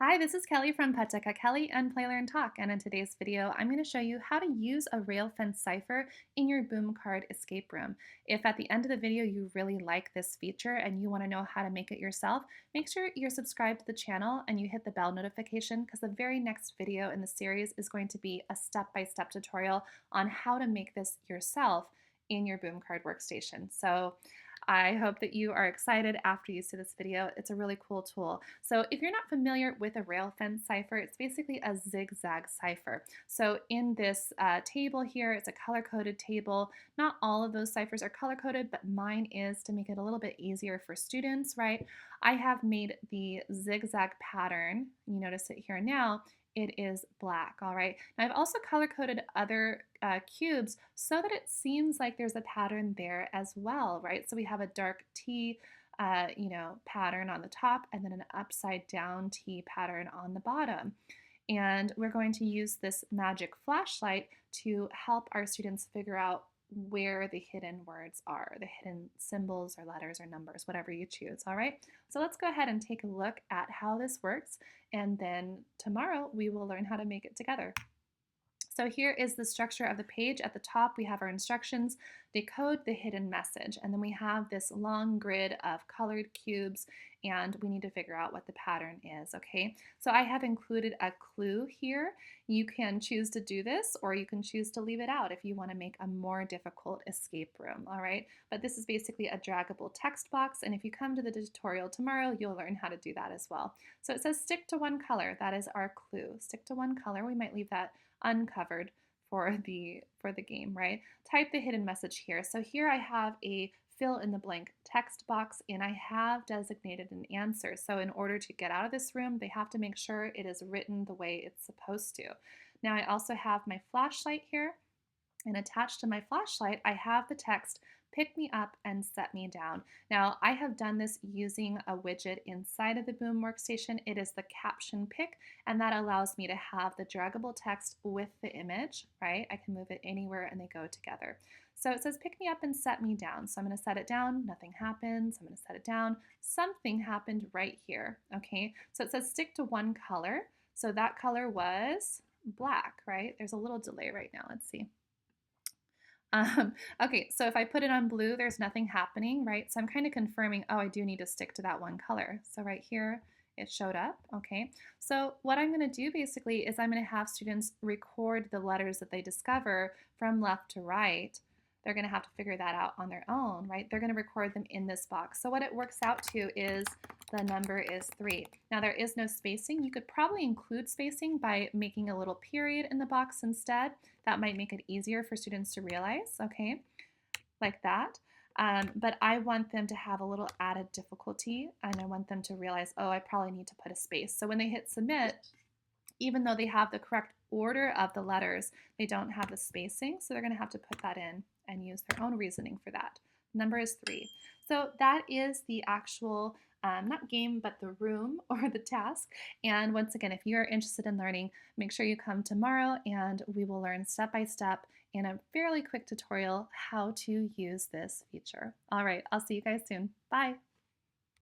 Hi, this is Kelly from Pet Kelly and Play Learn Talk, and in today's video, I'm going to show you how to use a rail fence cipher in your boom card escape room. If at the end of the video you really like this feature and you want to know how to make it yourself, make sure you're subscribed to the channel and you hit the bell notification because the very next video in the series is going to be a step-by-step tutorial on how to make this yourself in your boom card workstation. So I hope that you are excited after you see this video. It's a really cool tool. So if you're not familiar with a rail fence cipher, it's basically a zigzag cipher. So in this table here, it's a color-coded table. Not all of those ciphers are color-coded, but mine is to make it a little bit easier for students, right? I have made the zigzag pattern. You notice it here now. It is black, all right? Now I've also color-coded other cubes so that it seems like there's a pattern there as well, right? So we have a dark T, pattern on the top and then an upside down T pattern on the bottom. And we're going to use this magic flashlight to help our students figure out where the hidden words are, the hidden symbols or letters or numbers, whatever you choose, all right? So let's go ahead and take a look at how this works, and then tomorrow we will learn how to make it together. So here is the structure of the page. At the top, we have our instructions, decode the hidden message, and then we have this long grid of colored cubes, and we need to figure out what the pattern is, okay? So I have included a clue here. You can choose to do this, or you can choose to leave it out if you want to make a more difficult escape room, all right? But this is basically a draggable text box, and if you come to the tutorial tomorrow, you'll learn how to do that as well. So it says stick to one color. That is our clue. Stick to one color. We might leave that uncovered for the game, right? Type the hidden message here. So here I have a fill in the blank text box and I have designated an answer. So in order to get out of this room, they have to make sure it is written the way it's supposed to. Now I also have my flashlight here, and attached to my flashlight, I have the text, pick me up and set me down. Now, I have done this using a widget inside of the Boom workstation. It is the caption pick, and that allows me to have the draggable text with the image, right? I can move it anywhere and they go together. So it says, pick me up and set me down. So I'm gonna set it down, nothing happens. I'm gonna set it down, something happened right here, okay? So it says stick to one color. So that color was black, right? There's a little delay right now, let's see. Okay, so if I put it on blue, there's nothing happening, right? So I'm kind of confirming, oh, I do need to stick to that one color. So right here, it showed up, okay? So what I'm gonna do basically is I'm gonna have students record the letters that they discover from left to right. They're gonna have to figure that out on their own, right? They're gonna record them in this box. So what it works out to is the number is 3. Now there is no spacing. You could probably include spacing by making a little period in the box instead. That might make it easier for students to realize, okay, like that. But I want them to have a little added difficulty, and I want them to realize, oh, I probably need to put a space. So when they hit submit, even though they have the correct order of the letters, they don't have the spacing, so they're going to have to put that in and use their own reasoning for that. Number is 3. So that is the actual, not game, but the room or the task. And once again, if you're interested in learning, make sure you come tomorrow and we will learn step by step in a fairly quick tutorial how to use this feature. All right, I'll see you guys soon. Bye.